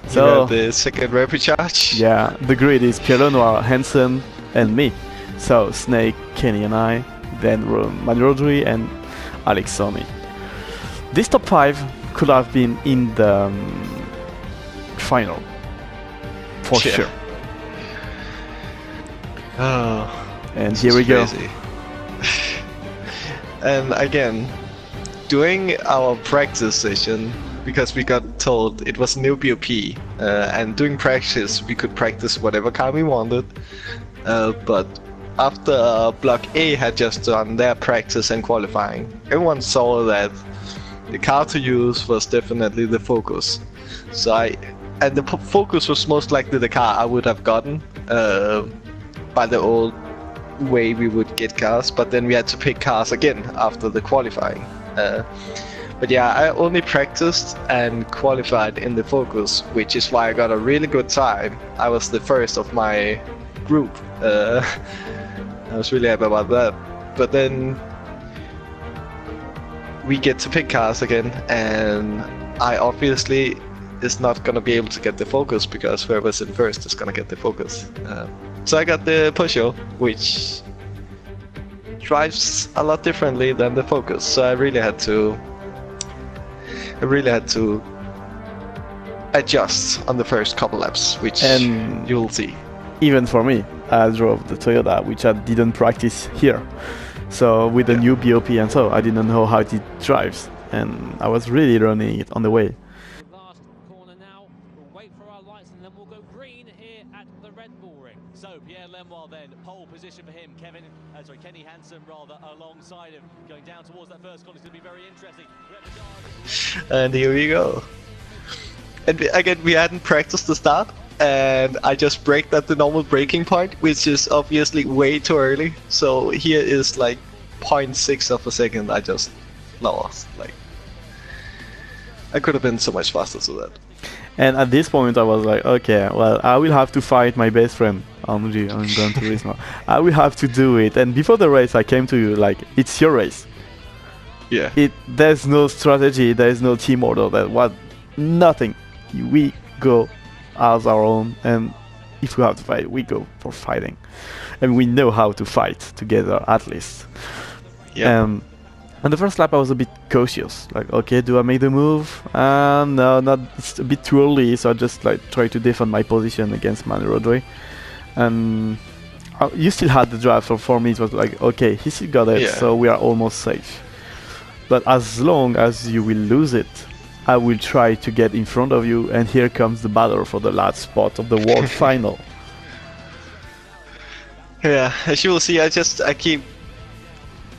So You got the second Repêchage. yeah, the grid is Pierre Noir, Hansen, and me. So Snake, Kenny, and I. Then Rodri and Alexoni. This top 5 could have been in the final, for Yeah. sure. Oh, And this here is we go. crazy. And again, during our practice session, because we got told it was new BOP, and during practice we could practice whatever car we wanted, but after Block A had just done their practice and qualifying, everyone saw that the car to use was definitely the Focus. And the Focus was most likely the car I would have gotten by the old way we would get cars, but then we had to pick cars again after the qualifying. But yeah, I only practiced and qualified in the Focus, which is why I got a really good time. I was the first of my group. I was really happy about that. But then we get to pick cars again, and I obviously is not gonna be able to get the Focus because whoever's in first is gonna get the Focus. So I got the Peugeot, which drives a lot differently than the Focus. So I really had to adjust on the first couple laps, which And you'll see. even for me, I drove the Toyota, which I didn't practice here. So with the new BOP and so, I didn't know how it drives, and I was really learning it on the way. Last corner now. We'll wait for our lights and then we'll go green here at the Red Bull ring. So Pierre Lenoir then, pole position for him. Kenny Hansen rather alongside him. Going down towards that first corner is going to be very interesting. And here we go. And again, we hadn't practiced the start, and I just braked at the normal braking point, which is obviously way too early. So here is like 0.6 of a second I just lost. Like, I could have been so much faster to that. And at this point I was like, okay, well, I will have to fight my best friend, Anji, I'm going to race now. I will have to do it. And before the race I came to you like, it's your race. Yeah. There's no strategy, there's no team order, nothing. We go as our own, and if we have to fight, we go for fighting. And we know how to fight together, at least. Yeah. On the first lap I was a bit cautious, like, okay, do I make the move? No, it's a bit too early, so I just like try to defend my position against Rodri. And you still had the drive, so for me it was like, okay, he still got it, so we are almost safe. But as long as you will lose it, I will try to get in front of you, and here comes the battle for the last spot of the World Final. Yeah, as you will see, I keep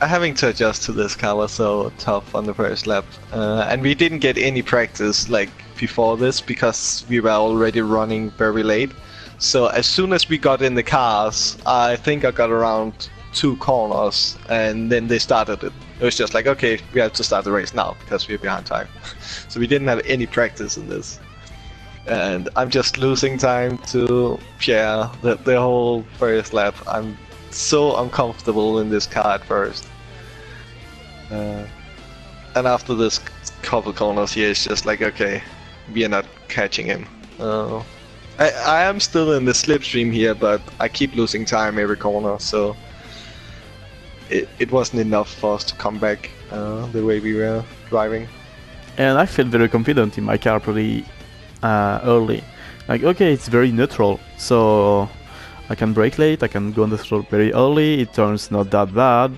having to adjust to this car was so tough on the first lap, and we didn't get any practice like before this because we were already running very late. So as soon as we got in the cars, I think I got around 2 corners, and then they started it. It was just like, okay, we have to start the race now because we're behind time. So we didn't have any practice in this. And I'm just losing time to Pierre the whole first lap. I'm so uncomfortable in this car at first. And after this couple corners here, it's just like, okay, we are not catching him. I am still in the slipstream here, but I keep losing time every corner, so it wasn't enough for us to come back the way we were driving. And I felt very confident in my car pretty early. Like, okay, it's very neutral, so I can brake late, I can go on the throttle very early, it turns not that bad,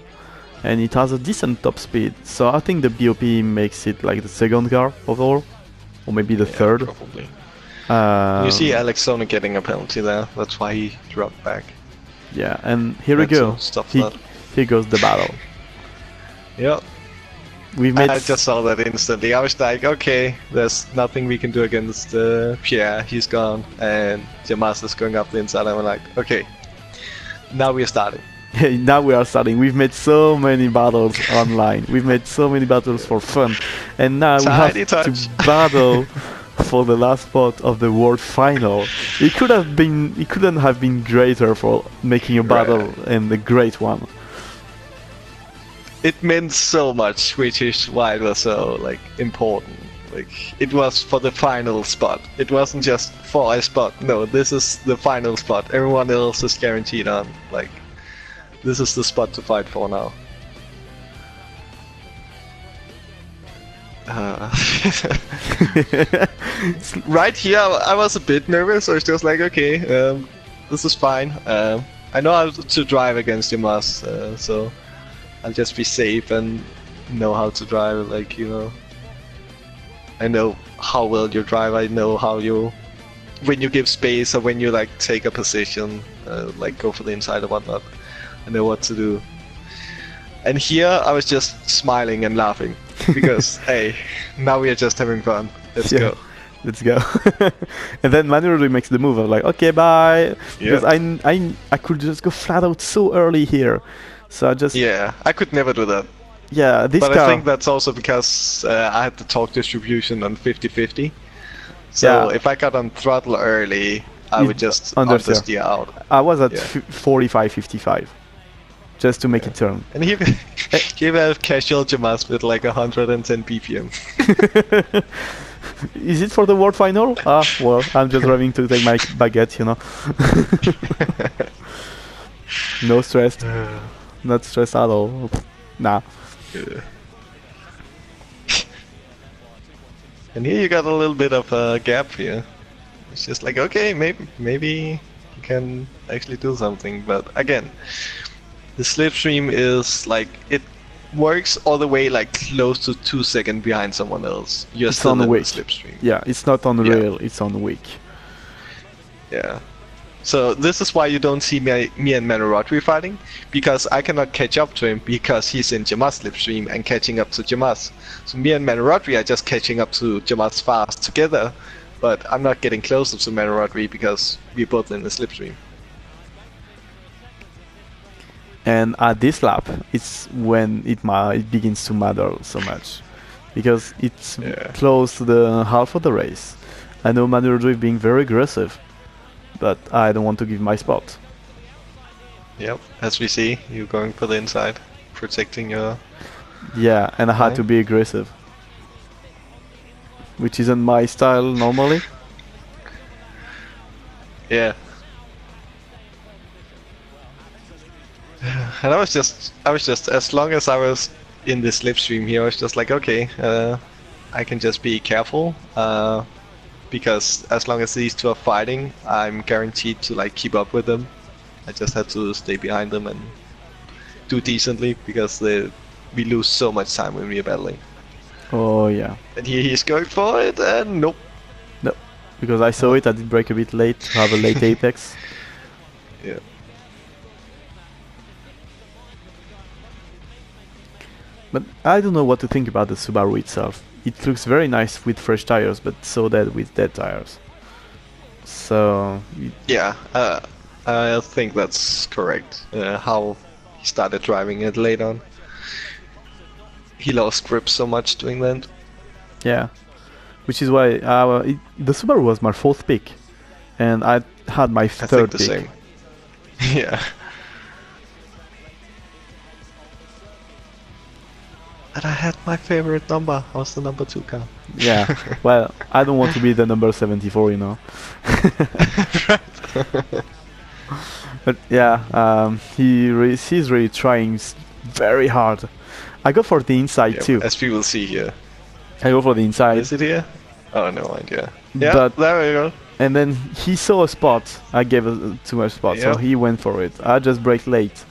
and it has a decent top speed. So I think the BOP makes it like the second car overall, or maybe the third. Probably. You see Alexoni getting a penalty there, that's why he dropped back. Yeah, and here we go. Here goes the battle. Yep. I just saw that instantly. I was like, okay, there's nothing we can do against Pierre, he's gone, and Jomas is going up the inside. I'm like, okay, now we're starting. Now we are starting. We've made so many battles online. We've made so many battles for fun, and now we have to battle for the last spot of the World Final. It couldn't have been greater for making a battle and a great one. It meant so much, which is why it was so like important. Like, it was for the final spot. It wasn't just for a spot. No, this is the final spot. Everyone else is guaranteed on. Like, this is the spot to fight for now. Right here, I was a bit nervous. I was just like, okay, this is fine. I know how to drive against Jomas, so I'll just be safe and know how to drive. Like, you know, I know how well you drive. I know how you, when you give space or when you like take a position, like go for the inside or whatnot. I know what to do. And here I was just smiling and laughing because hey, now we are just having fun. Let's go. Let's go. And then Manuel makes the move. I'm like, okay, bye. Because I could just go flat out so early here. So I just... Yeah, I could never do that. Yeah, this but car... I think that's also because I had the torque distribution on 50-50. So if I got on throttle early, I would just understeer out. I was at 45-55. Just to make it turn. And here we have casual Jomas with like 110 BPM. Is it for the world final? Ah, well, I'm just driving to take my baguette, you know. No stress. Not stressed at all. Nah. And here you got a little bit of a gap here. It's just like, okay, maybe you can actually do something. But again, the slipstream is like, it works all the way like close to 2 seconds behind someone else. You're still on the slipstream. Yeah, it's not on the rail, it's on the wick. Yeah. So this is why you don't see me and Manuel fighting, because I cannot catch up to him because he's in Jomas slipstream and catching up to Jomas. So me and Manuel are just catching up to Jomas fast together, but I'm not getting closer to Manuel because we're both in the slipstream. And at this lap, it's when it begins to matter so much, because it's close to the half of the race. I know Manuel being very aggressive, but I don't want to give my spot. Yep, as we see, you're going for the inside, protecting your... Yeah, and I had to be aggressive, which isn't my style normally. Yeah. And I was just, as long as I was in the slipstream here, I was just like, okay, I can just be careful, because as long as these two are fighting, I'm guaranteed to like keep up with them. I just had to stay behind them and do decently, because we lose so much time when we are battling. Oh yeah. And here he's going for it, and nope. No, because I saw it, I did brake a bit late to have a late apex. Yeah. But I don't know what to think about the Subaru itself. It looks very nice with fresh tires, but so dead with dead tires. So... Yeah, I think that's correct. How he started driving it late on. He lost grip so much doing that. Yeah, which is why the Subaru was my fourth pick, and I had my third pick. Same. Yeah. And I had my favorite number. I was the number 2 car. Yeah, well, I don't want to be the number 74, you know. But yeah, he's really trying very hard. I go for the inside too. As people see here. I go for the inside. Is it here? Oh, no idea. Yeah, but there we go. And then he saw a spot. I gave too much spot, so he went for it. I just brake late,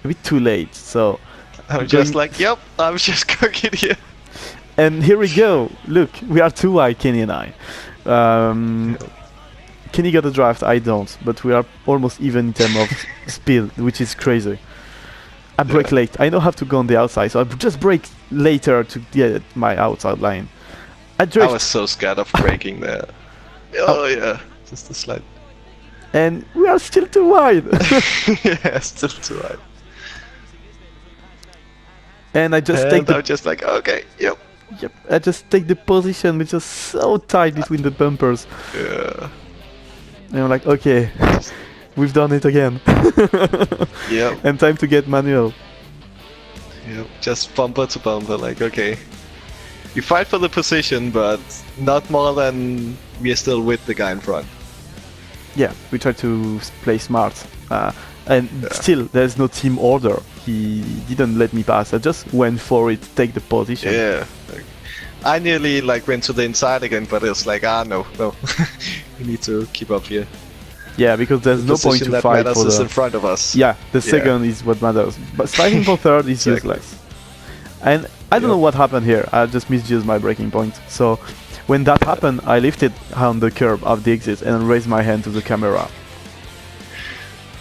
a bit too late. So I'm just like, yep, I was just cooking here. And here we go. Look, we are too high, Kenny and I. Kenny got a draft, I don't, but we are almost even in terms of speed, which is crazy. I brake late. I know how to go on the outside, so I just brake later to get my outside line. I was so scared of braking there. Oh yeah, just a slide. And we are still too wide. Yeah, still too wide. And I just take I'm just like, okay, yep. I just take the position, which is so tight between the bumpers. Yeah. And I'm like, okay, we've done it again. Yep. And time to get manual. Yep. Just bumper to bumper, like, okay. We fight for the position, but not more than we are still with the guy in front. Yeah, we try to play smart. And still, there's no team order. He didn't let me pass. I just went for it, take the position. Yeah. I nearly like went to the inside again, but it's like, no. We need to keep up here. Yeah, because there's no point to that fight matters for is the... in front of us. Yeah, the second is what matters. But fighting for third is useless. And I don't know what happened here. I just misused my braking point. So when that happened, I lifted on the curb of the exit and raised my hand to the camera.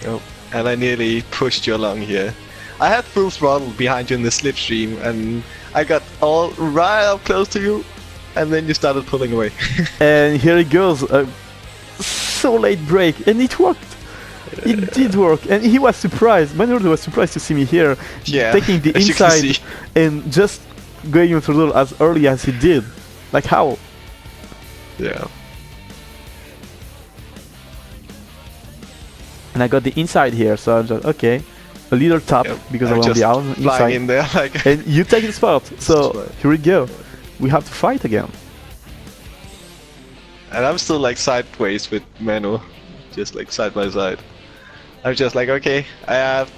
Yep. And I nearly pushed you along here. I had full throttle behind you in the slipstream, and I got all right up close to you, and then you started pulling away. And here it goes. So late brake, and it worked. It did work, and he was surprised. Manuel was surprised to see me here, taking the inside and just going in throttle as early as he did. Like how? Yeah. And I got the inside here, so I'm just okay. A little tap because I'm on the outside. In there, like and you take the spot. So here we go. We have to fight again. And I'm still like sideways with Manu, just like side by side. I'm just like, okay, I'm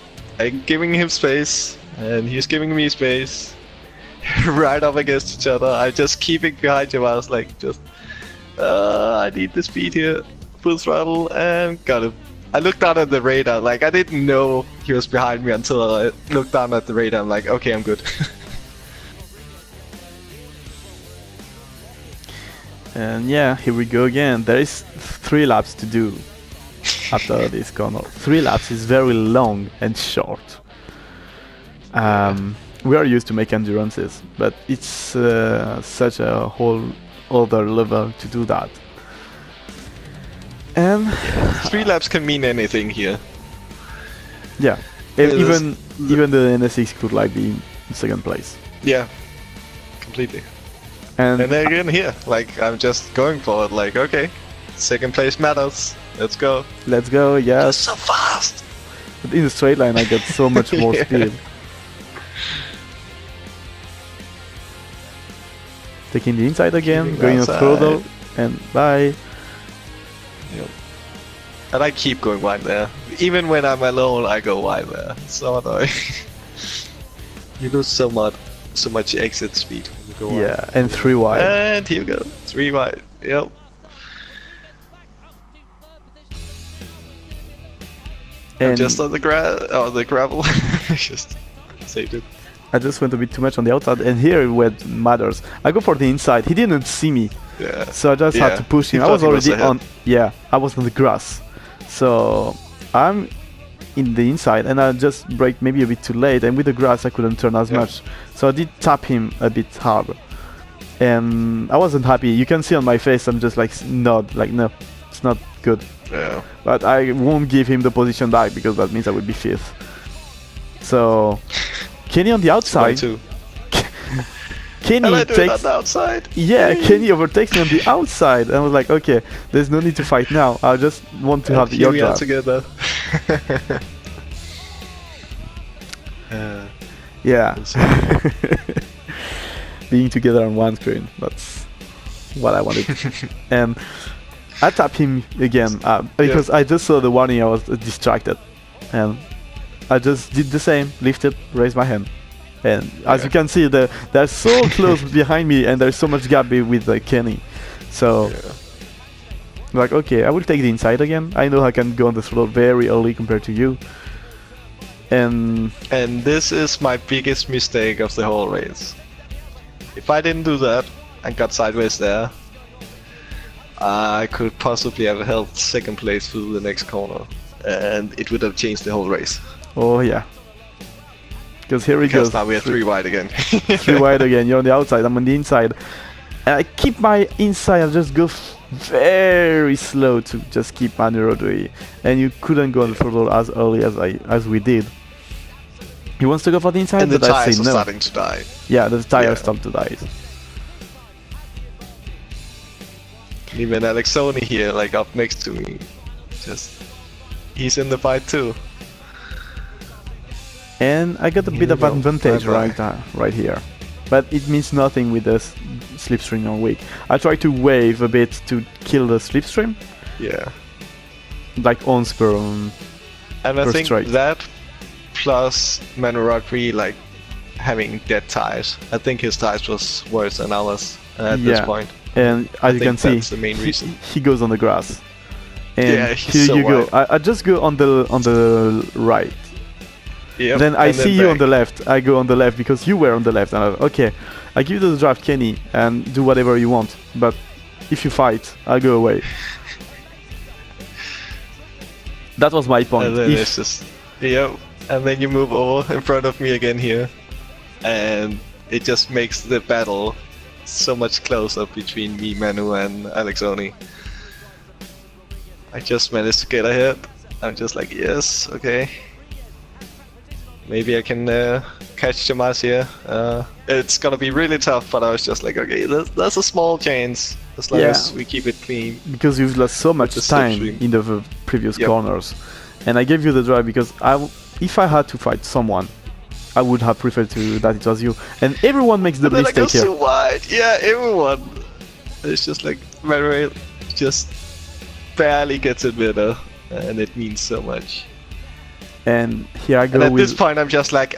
giving him space, and he's giving me space. Right up against each other. I'm just keeping behind him. I was like, I need the speed here. Full throttle, and got him. I looked down at the radar, like I didn't know he was behind me until I looked down at the radar. I'm like, okay, I'm good. And yeah, here we go again. There is 3 laps to do after this corner. 3 laps is very long and short. We are used to make endurances, but it's such a whole other level to do that. And 3 laps can mean anything here. Yeah, and even the NSX could like be in second place. Yeah, completely. And then again here, like I'm just going for it. Like okay, second place matters. Let's go. Let's go. Yes. So fast. But in the straight line, I get so much more speed. Taking the inside again, going on throttle, and bye. Yep. And I keep going wide there. Even when I'm alone, I go wide there. So annoying. You lose so much exit speed when you go wide. Yeah, and 3 wide. And here we go. 3 wide. Yep. And I'm just on the gravel. Just saved it. I just went a bit too much on the outside, and here where it matters. I go for the inside. He didn't see me. Yeah. So I just had to push him. I was already on. Yeah, I was on the grass. So I'm in the inside, and I just braked maybe a bit too late. And with the grass, I couldn't turn as much. So I did tap him a bit hard, and I wasn't happy. You can see on my face, I'm just like no, it's not good. Yeah. But I won't give him the position back because that means I would be 5th. So Kenny on the outside. Kenny takes on the outside. Yeah, Kenny overtakes me on the outside, and I was like, okay, there's no need to fight now. I just want to have the yacht drive. Together. Yeah. Being together on one screen, that's what I wanted. And I tapped him again because I just saw the warning. I was distracted, and I just did the same, lifted, raised my hand. And as you can see, they're so close behind me, and there's so much gap with Kenny. So, like, okay, I will take the inside again. I know I can go on the throttle very early compared to you. And this is my biggest mistake of the whole race. If I didn't do that and got sideways there, I could possibly have held 2nd place through the next corner, and it would have changed the whole race. Oh yeah. Because here we go. Now we are 3 wide again. 3 wide again. You're on the outside. I'm on the inside. And I keep my inside. I just go very slow to just keep Manu Rodri. And you couldn't go on the throttle as early as we did. He wants to go for the inside, and the but I tires say are no. starting to die. Yeah, the tires start to die. Even Alexoni here, like up next to me, he's in the fight too. And I got a bit of advantage right here. but it means nothing with the slipstream on weak. I try to wave a bit to kill the slipstream, Yeah. like ons per And I per think strike. that plus Manuragri like having dead tires. I think his tires was worse than ours at this Yeah. point. And as you think can see, that's the main reason. he goes on the grass. And Yeah, he's here so you go. wide. I just go on the right. Yep, Then I and see you on back. the left. I go on the left because you were on the left. And okay, I give you the draft, Kenny, and do whatever you want. But if you fight, I'll go away. That was my point. And then If- it's just, yep. And then you move over in front of me again here, and it just makes the battle so much closer between me, Manu, and Alexoni. I just managed to get ahead. I'm just like, yes, okay. Maybe I can catch Jomas here. It's gonna be really tough, but I was just like, okay, that's a small chance as long Yeah. as we keep it clean. because you've lost so much the time slipstream. in the previous Yep. corners, and I gave you the drive because if I had to fight someone, I would have preferred to that it was you. And everyone makes the And then I go mistake here. so wide. Yeah, everyone. It's just like Manuel just barely gets it better, and it means so much. And here I go And at with this point, I'm just like,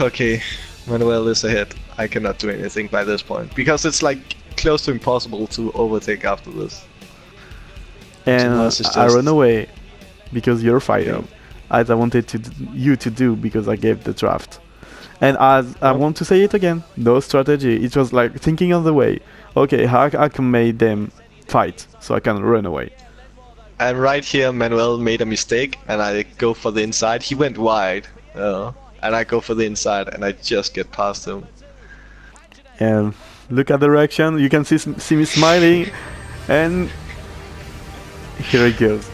okay, Manuel is ahead. I cannot do anything by this point because it's like close to impossible to overtake after this. and Jomas is I just- run away because you're fighting, Yeah. as I wanted you to do because I gave the draft. And as I want to say it again, no strategy. It was like thinking on the way. Okay, how I can make them fight so I can run away. And right here, Manuel made a mistake, and I go for the inside. He went wide, and I go for the inside, and I just get past him. And look at the reaction. You can see me smiling, and here it goes.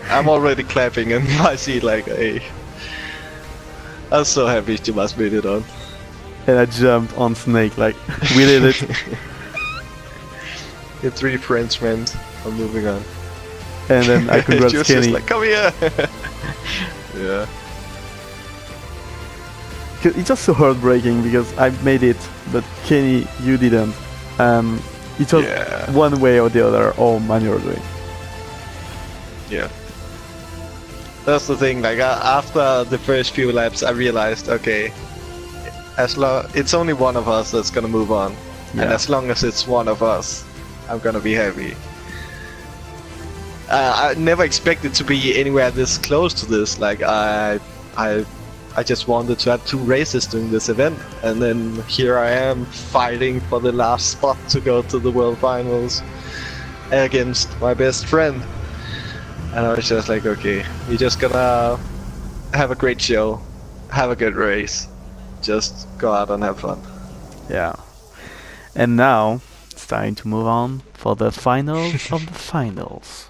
I'm already clapping, and I see like, hey, I'm so happy Jomas made it on. And I jumped on Snake like we did it. Your 3 Frenchmen are moving on. And then I congrats She was Kenny. just like, come here! Yeah. 'Cause it's just so heartbreaking because I made it, but Kenny, you didn't. It was Yeah. one way or the other, all manual doing. Yeah. That's the thing, like after the first few laps I realized, okay, as long it's only one of us that's gonna move on. And Yeah. as long as it's one of us, I'm gonna be happy. I never expected to be anywhere this close to this. Like I just wanted to have 2 races during this event, and then here I am fighting for the last spot to go to the World Finals against my best friend. And I was just like, okay, we're just gonna have a great show, have a good race, just go out and have fun. Yeah. And now it's time to move on for the finals of the finals.